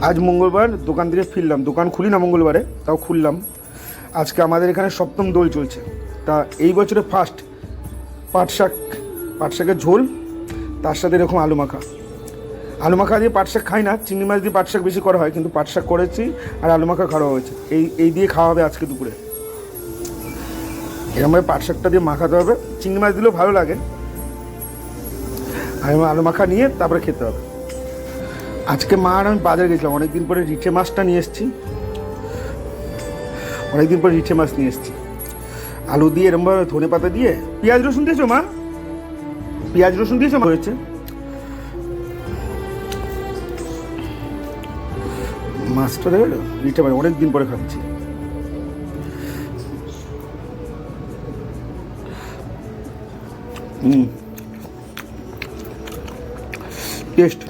আজ মঙ্গলবার দোকান থেকে ফিরলাম, দোকান খুলি না মঙ্গলবারে, তাও খুললাম। আজকে আমাদের এখানে সপ্তম দোল চলছে, তা এই বছরে ফার্স্ট পাট শাকের ঝোল, তার সাথে এরকম আলু মাখা দিয়ে পাট শাক খাই না, চিংড়ি মাছ দিয়ে পাট শাক বেশি করা হয়, কিন্তু পাট শাক করেছি আর আলু মাখা খাওয়া হয়েছে। এই দিয়ে খাওয়া হবে আজকে দুপুরে। এরকমভাবে পাট শাকটা দিয়ে মাখাতে হবে, চিংড়ি মাছ দিলেও ভালো লাগে, আর আলু মাখা নিয়ে তারপরে খেতে হবে। আজকে মা আর আমি বাজারে গেছিলাম, অনেকদিন পরে রিঠে মাছটা নিয়ে এসেছি, আলু দিয়ে এরকমভাবে ধনে পাতা দিয়ে পেঁয়াজ রসুন দিয়েছো মা? পেঁয়াজ রসুন দিয়েছো মা? হয়েছে মাছটা, দেখো রিঠে মাছ অনেকদিন পরে খাচ্ছি। টেস্ট